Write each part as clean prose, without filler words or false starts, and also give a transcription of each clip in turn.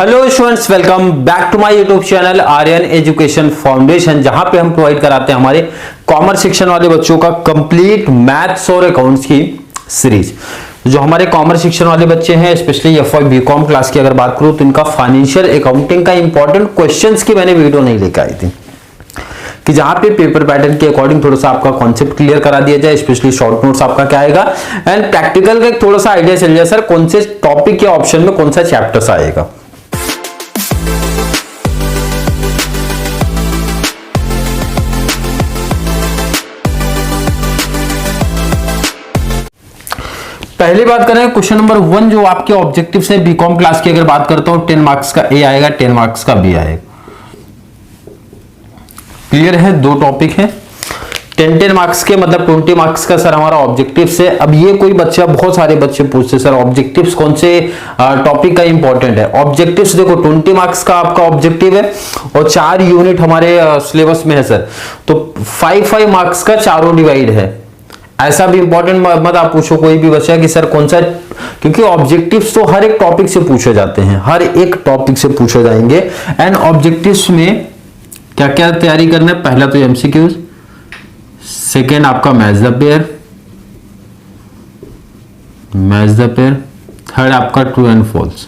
Hello students, welcome back to my YouTube channel Aryan education foundation, जहां पे हम provide कराते हैं हमारे कॉमर्स सेक्शन वाले बच्चों का कंप्लीट मैथ्स और अकाउंट्स की सीरीज। जो हमारे कॉमर्स सेक्शन वाले बच्चे हैं, स्पेशली एफवाई बीकॉम क्लास की अगर बात करूं तो इनका फाइनेंशियल अकाउंटिंग का इंपॉर्टेंट क्वेश्चंस की मैंने वीडियो नहीं लेकर आई थी कि जहां पे पेपर पैटर्न के अकॉर्डिंग थोड़ा सा आपका कॉन्सेप्ट क्लियर करा दिया जाए, स्पेशली शॉर्ट नोट्स आपका क्या आएगा एंड प्रैक्टिकल का थोड़ा सा आइडिया चल जाए सर कौन से टॉपिक या ऑप्शन में कौन सा चैप्टर्स आएगा। पहली बात करें क्वेश्चन नंबर 1 जो आपके ऑब्जेक्टिव से बीकॉम क्लास की अगर बात करता हूं 10 मार्क्स का ए आएगा, 10 मार्क्स का बी आएगा। क्लियर है, दो टॉपिक है 10 मार्क्स के, मतलब 20 मार्क्स का सर हमारा ऑब्जेक्टिव से। अब ये कोई बच्चा, बहुत सारे बच्चे पूछते सर ऑब्जेक्टिव्स कौन से टॉपिक का इंपॉर्टेंट है। ऑब्जेक्टिव्स देखो 20 मार्क्स का आपका ऑब्जेक्टिव है और 4 यूनिट हमारे सिलेबस में है सर, तो 5 मार्क्स का चारों डिवाइड है। ऐसा भी इंपॉर्टेंट मत आप पूछो कोई भी बच्चा कि सर कौन सा, क्योंकि ऑब्जेक्टिव्स तो हर एक टॉपिक से पूछे जाते हैं, हर एक टॉपिक से पूछे जाएंगे। एंड ऑब्जेक्टिव्स में क्या क्या तैयारी करना है, पहला तो एमसीक्यूज, सेकेंड आपका मैच द पेयर, थर्ड आपका ट्रू एंड फॉल्स।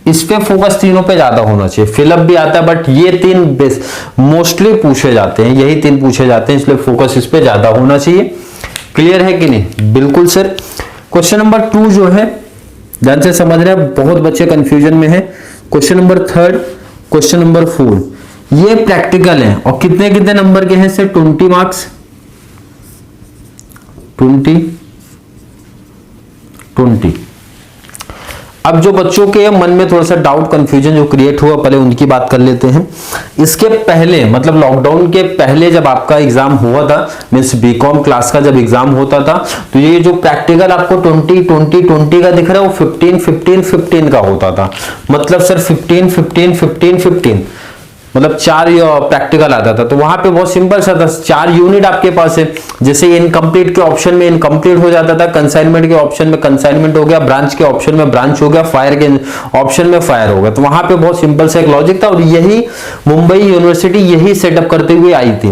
इस पे फोकस तीनों पे ज्यादा होना चाहिए। फिलअप भी आता है बट ये 3 बेस मोस्टली पूछे जाते हैं, यही 3 पूछे जाते हैं, इसलिए फोकस इस पे ज्यादा होना चाहिए। क्लियर है कि नहीं? बिल्कुल सर। क्वेश्चन नंबर 2 जो है ध्यान से समझ रहे हैं, बहुत बच्चे कंफ्यूजन में है। क्वेश्चन नंबर 3, क्वेश्चन नंबर 4 ये प्रैक्टिकल है और कितने कितने नंबर के हैं सर? 20 मार्क्स, 20। अब जो बच्चों के मन में थोड़ा सा डाउट कंफ्यूजन जो क्रिएट हुआ, पहले उनकी बात कर लेते हैं। इसके पहले मतलब लॉकडाउन के पहले जब आपका एग्जाम हुआ था, मींस बीकॉम क्लास का जब एग्जाम होता था, तो ये जो प्रैक्टिकल आपको 20 का दिख रहा है वो 15 का होता था। मतलब सर 15 मतलब 4 प्रैक्टिकल आता था। तो वहां पे बहुत सिंपल सा था, 4 यूनिट आपके पास है। जैसे इनकम्प्लीट के ऑप्शन में इनकम्प्लीट हो जाता था, कंसाइनमेंट के ऑप्शन में कंसाइनमेंट हो गया, ब्रांच के ऑप्शन में ब्रांच हो गया, फायर के ऑप्शन में फायर हो गया। तो वहां पे बहुत सिंपल सा एक लॉजिक था और यही मुंबई यूनिवर्सिटी यही सेटअप करते हुए आई थी।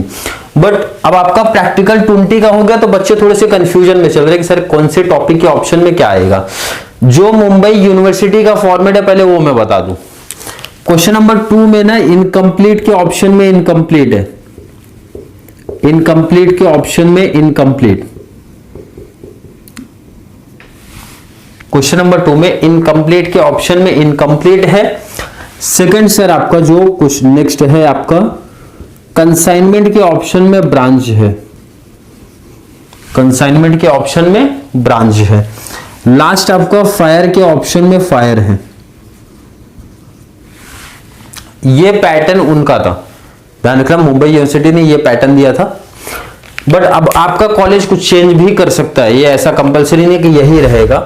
बट अब आपका प्रैक्टिकल 20 का हो गया तो बच्चे थोड़े से कंफ्यूजन में चल रहे हैं कि सर कौन से टॉपिक के ऑप्शन में क्या आएगा। जो मुंबई यूनिवर्सिटी का फॉर्मेट है पहले वो मैं बता दूं। क्वेश्चन नंबर 2 में ना इनकम्प्लीट के ऑप्शन में इनकम्प्लीट है, इनकम्प्लीट के ऑप्शन में इनकम्प्लीट। क्वेश्चन नंबर 2 में इनकम्प्लीट के ऑप्शन में इनकम्प्लीट है। सेकंड सर आपका जो क्वेश्चन नेक्स्ट है आपका कंसाइनमेंट के ऑप्शन में ब्रांच है, कंसाइनमेंट के ऑप्शन में ब्रांच है। लास्ट आपका फायर के ऑप्शन में फायर है। ये पैटर्न उनका था, ध्यान रखना मुंबई यूनिवर्सिटी ने ये पैटर्न दिया था। बट अब आपका कॉलेज कुछ चेंज भी कर सकता है, ये ऐसा कंपलसरी नहीं कि यही रहेगा,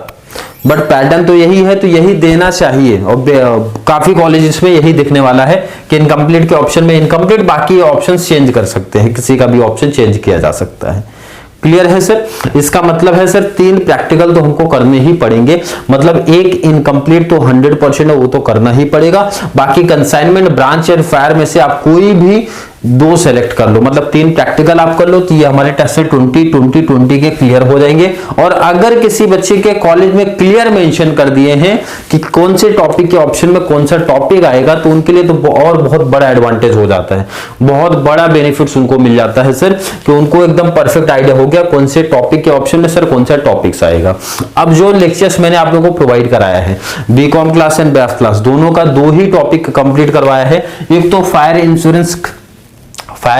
बट पैटर्न तो यही है तो यही देना चाहिए। और काफी कॉलेजेस में यही दिखने वाला है कि इनकम्प्लीट के ऑप्शन में इनकम्प्लीट, बाकी ऑप्शन चेंज कर सकते हैं, किसी का भी ऑप्शन चेंज किया जा सकता है। क्लियर है सर? इसका मतलब है सर 3 प्रैक्टिकल तो हमको करने ही पड़ेंगे, मतलब एक इनकम्प्लीट तो 100% है वो तो करना ही पड़ेगा। बाकी कंसाइनमेंट, ब्रांच एंड फायर में से आप कोई भी 2 सेलेक्ट कर लो, मतलब 3 प्रैक्टिकल आप कर लो तो ये हमारे टेस्ट से 20 के क्लियर हो जाएंगे। और अगर किसी बच्चे के कॉलेज में क्लियर मेंशन कर दिए हैं कि कौन से टॉपिक के ऑप्शन में कौन सा टॉपिक आएगा तो उनके लिए तो और बहुत बड़ा एडवांटेज हो जाता है, बहुत बड़ा बेनिफिट्स उनको मिल जाता है सर, कि उनको एकदम परफेक्ट आइडिया हो गया कौन से टॉपिक के ऑप्शन में सर कौन सा टॉपिक्स आएगा। अब जो लेक्चर्स मैंने आप लोगों को प्रोवाइड कराया है बीकॉम क्लास एंड बैफ क्लास दोनों का 2 ही टॉपिक कंप्लीट करवाया है। एक तो फायर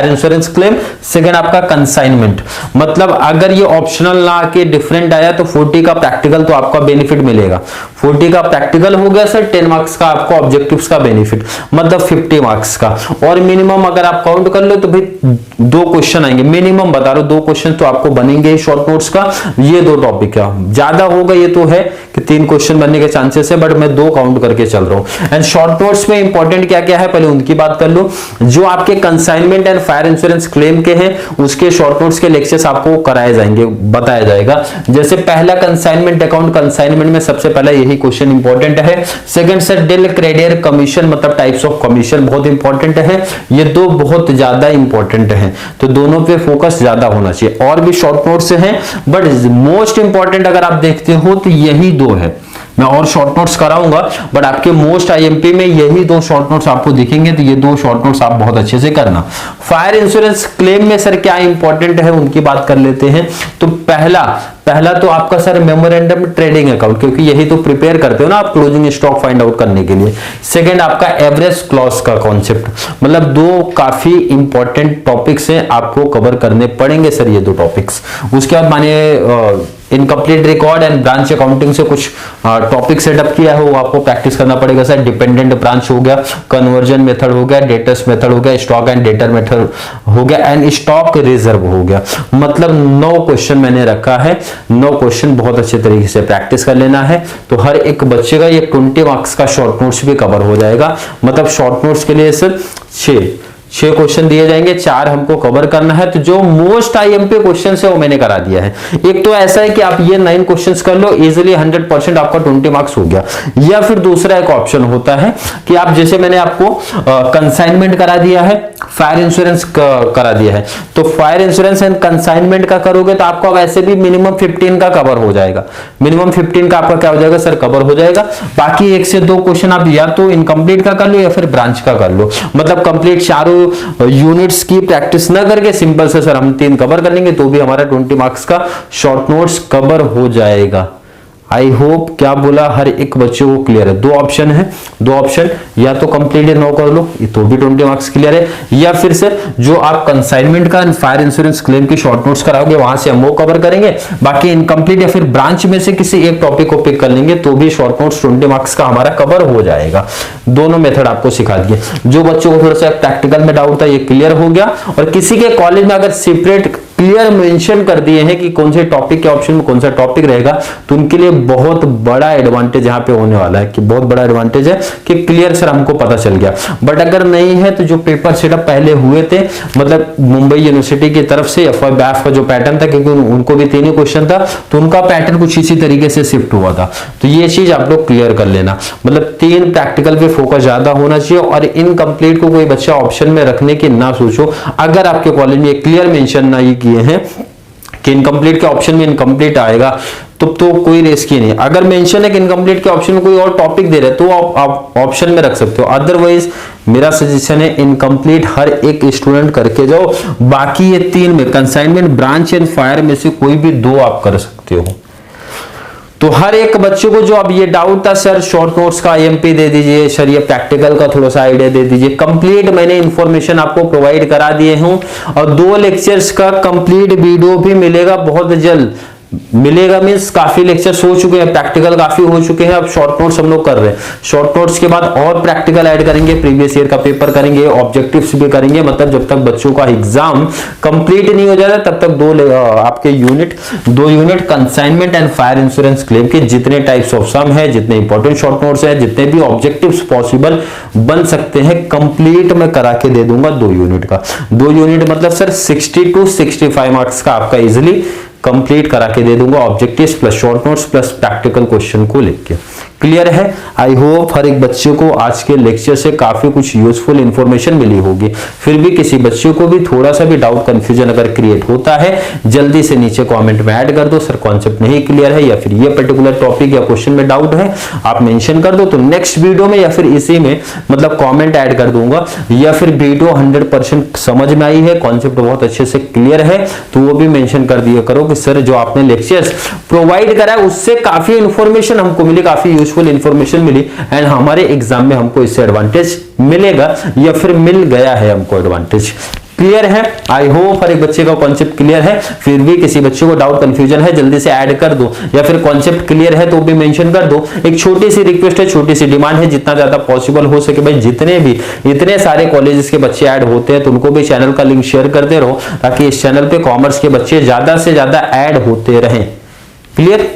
इंश्योरेंस क्लेम, सेकंड आपका कंसाइनमेंट। मतलब अगर ये ऑप्शनल ना के डिफरेंट आया तो 40 का प्रैक्टिकल तो आपका बेनिफिट मिलेगा। 40 का प्रैक्टिकल हो गया सर, 10 मार्क्स का आपको ऑब्जेक्टिव्स का बेनिफिट, मतलब 50 मार्क्स का। और मिनिमम अगर आप काउंट कर लो तो भाई 2 क्वेश्चन आएंगे, मिनिमम बता रहा हूं 2 क्वेश्चन तो आपको बनेंगे शॉर्ट नोट्स का। ये 2 टॉपिक का ज्यादा होगा ये तो है कि 3 क्वेश्चन बनने के चांसेस है, बट मैं 2 काउंट करके चल रहा हूं। एंड शॉर्ट नोट्स में इंपॉर्टेंट क्या क्या है पहले उनकी बात कर लो। जो आपके consignment and fire insurance claim के हैं उसके शॉर्ट नोट्स के लेक्चर्स आपको कराए जाएंगे, बताया जाएगा। जैसे पहला कंसाइनमेंट अकाउंट, कंसाइनमेंट में सबसे पहला यही यही क्वेश्चन इंपॉर्टेंट है। सेकंड सर डेल क्रेडियर कमीशन मतलब टाइप्स ऑफ कमीशन बहुत इंपॉर्टेंट है। ये दो बहुत ज्यादा इंपॉर्टेंट है, तो दोनों पे फोकस ज्यादा होना चाहिए। और भी शॉर्ट नोट्स हैं बट मोस्ट इंपॉर्टेंट अगर आप देखते हो तो यही दो है। मैं और शॉर्ट नोट्स कराऊंगा बट आपके मोस्ट आईएमपी में यही दो शॉर्ट नोट्स आपको दिखेंगे, तो ये दो शॉर्ट नोट्स आप बहुत अच्छे से करना। फायर इंश्योरेंस क्लेम में सर क्या इंपॉर्टेंट है उनकी बात कर लेते हैं। तो पहला तो आपका सर मेमोरेंडम ट्रेडिंग अकाउंट, क्योंकि यही तो प्रिपेयर करते हो ना आप क्लोजिंग स्टॉक फाइंड आउट करने के लिए। सेकंड आपका एवरेज क्लॉज का कॉन्सेप्ट, मतलब दो काफी इंपॉर्टेंट टॉपिक्स हैं, आपको कवर करने पड़ेंगे सर ये दो टॉपिक्स। उसके बाद मानिए incomplete record and branch accounting से कुछ टॉपिक सेटअप किया है, वो आपको प्रैक्टिस करना पड़ेगा सर। डिपेंडेंट ब्रांच हो गया, कन्वर्जन मेथड हो गया, डेटर्स मेथड हो गया, स्टॉक एंड डेटर मेथड हो गया एंड स्टॉक रिजर्व हो गया। मतलब 9 क्वेश्चन मैंने रखा है, 9 क्वेश्चन बहुत अच्छे तरीके से प्रैक्टिस कर लेना है। तो हर एक बच्चे का ये 20 मार्क्स का शॉर्ट नोट्स भी कवर हो जाएगा। मतलब शॉर्ट नोट्स के लिए सर 6 क्वेश्चन दिए जाएंगे, 4 हमको कवर करना है। तो जो मोस्ट आईएमपी क्वेश्चन है वो मैंने करा दिया है। एक तो ऐसा है कि आप ये 9 क्वेश्चंस कर लो, इजीली 100% आपका 20 मार्क्स हो गया। या फिर दूसरा एक ऑप्शन होता है कि आप जैसे मैंने आपको कंसाइनमेंट करा दिया है, फायर इंश्योरेंस करा दिया है, तो फायर इंश्योरेंस एंड कंसाइनमेंट का करोगे तो आपका वैसे भी मिनिमम 15 का कवर हो जाएगा। मिनिमम 15 का आपका क्या हो जाएगा सर, कवर हो जाएगा। बाकी 1 से 2 क्वेश्चन आप या तो इनकम्प्लीट का कर लो या फिर ब्रांच का कर लो। मतलब कंप्लीट चारों यूनिट्स की प्रैक्टिस ना करके सिंपल से सर हम 3 कवर कर लेंगे तो भी हमारा 20 मार्क्स का शॉर्ट नोट्स कवर हो जाएगा। आई होप क्या बोला हर एक बच्चे को क्लियर है। 2 ऑप्शन है, 2 ऑप्शन या तो कंप्लीट 9 कर लो तो भी 20 मार्क्स क्लियर है, या फिर सर जो आप कंसाइनमेंट का फायर इंश्योरेंस क्लेम की शॉर्ट नोट्स कराओगे वहां से हम वो कवर करेंगे। बाकी इनकम्प्लीट या फिर ब्रांच में से किसी एक टॉपिक को पिक कर लेंगे तो भी शॉर्ट नोट्स 20 मार्क्स का हमारा कवर हो जाएगा। दोनों मेथड आपको सिखा दिए। जो बच्चों को थोड़ा सा प्रैक्टिकल में डाउट था ये क्लियर हो गया। और किसी के कॉलेज में अगर सेपरेट क्लियर मेंशन कर दिए हैं कि कौन से टॉपिक के ऑप्शन में कौन सा टॉपिक रहेगा, तो उनके लिए बहुत बड़ा एडवांटेज यहाँ पे होने वाला है कि बहुत बड़ा एडवांटेज है कि क्लियर सर हमको पता चल गया। बट अगर नहीं है तो जो पेपर सेटअप पहले हुए थे, मतलब मुंबई यूनिवर्सिटी की तरफ से एफवाई बैफ का जो पैटर्न था, क्योंकि उनको भी 3 ही क्वेश्चन था तो उनका पैटर्न कुछ इसी तरीके से शिफ्ट हुआ था। तो ये चीज आप लोग क्लियर कर लेना। मतलब 3 प्रैक्टिकल पे फोकस ज्यादा होना चाहिए और इनकम्प्लीट को कोई बच्चा ऑप्शन में रखने की ना सोचो। अगर आपके कॉलेज में क्लियर मेंशन नहीं किए हैं कि इनकम्प्लीट के ऑप्शन में इनकम्प्लीट आएगा तो कोई रिस्क ही नहीं। अगर मेंशन है कि इनकम्प्लीट के ऑप्शन में कोई और टॉपिक दे रहे तो आप ऑप्शन में रख सकते हो। अदरवाइज मेरा सजेशन है इनकम्प्लीट हर एक स्टूडेंट करके जाओ। बाकी ये 3 में कंसाइनमेंट, ब्रांच एंड फायर में से कोई भी 2 आप कर सकते हो। तो हर एक बच्चे को जो अब ये डाउट था सर शॉर्ट नोट्स का आईएमपी दे दीजिए सर, ये प्रैक्टिकल का थोड़ा सा आइडिया दे दीजिए। कंप्लीट मैंने इंफॉर्मेशन आपको प्रोवाइड करा दिए हूं और 2 लेक्चर्स का कंप्लीट वीडियो भी मिलेगा बहुत जल्द। मिलेगा मींस काफी लेक्चर्स हो चुके हैं, प्रैक्टिकल काफी हो चुके हैं, अब शॉर्ट नोट्स हम लोग कर रहे हैं। शॉर्ट नोट्स के बाद और प्रैक्टिकल ऐड करेंगे, प्रीवियस ईयर का पेपर करेंगे, ऑब्जेक्टिव्स भी करेंगे। मतलब जब तक बच्चों का एग्जाम कंप्लीट नहीं हो जाता तब तक 2 unit consignment and fire insurance claim के जितने टाइप्स ऑफ सम है, जितने इंपॉर्टेंट शॉर्ट नोट्स है, जितने भी ऑब्जेक्टिव्स पॉसिबल बन सकते हैं, कंप्लीट मैं करा के दे दूंगा 2 यूनिट का। 2 यूनिट मतलब सर 60 to 65 मार्क्स का आपका इजिली कंप्लीट करा के दे दूंगा, objectives plus short notes plus practical question को लेके। क्लियर है? आई होप हर एक बच्चे को आज के लेक्चर से काफी कुछ यूजफुल इंफॉर्मेशन मिली होगी। फिर भी किसी बच्चे को भी थोड़ा सा भी डाउट कंफ्यूजन अगर क्रिएट होता है, जल्दी से नीचे कमेंट में ऐड कर दो, सर कॉन्सेप्ट नहीं क्लियर है या फिर ये पर्टिकुलर टॉपिक या क्वेश्चन में डाउट है, आप मेंशन कर दो। तो नेक्स्ट वीडियो में या फिर इसी में मतलब कॉमेंट ऐड कर दूंगा, या फिर वीडियो 100% समझ में आई है, कॉन्सेप्ट बहुत अच्छे से क्लियर है, तो वो भी मेंशन कर दिया करो कि सर जो आपने लेक्चर्स प्रोवाइड करा है उससे काफी इंफॉर्मेशन हमको मिली, काफी यूजफुल इंफॉर्मेशन मिली एंड हमारे एग्जाम में हमको इससे एडवांटेज मिलेगा या फिर मिल गया है हमको एडवांटेज। क्लियर है? आई होप हर एक बच्चे का कॉन्सेप्ट क्लियर है। फिर भी किसी बच्चे को डाउट कंफ्यूजन है, जल्दी से ऐड कर दो, या फिर कॉन्सेप्ट क्लियर है तो भी मेंशन कर दो। एक छोटी सी रिक्वेस्ट है, छोटी सी डिमांड है, जितना ज्यादा पॉसिबल हो सके भाई, जितने भी इतने सारे कॉलेजेस के बच्चे ऐड होते हैं तो उनको भी चैनल का लिंक शेयर करते रहो, ताकि इस चैनल पे कॉमर्स के बच्चे ज्यादा से ज्यादा ऐड होते रहें। क्लियर?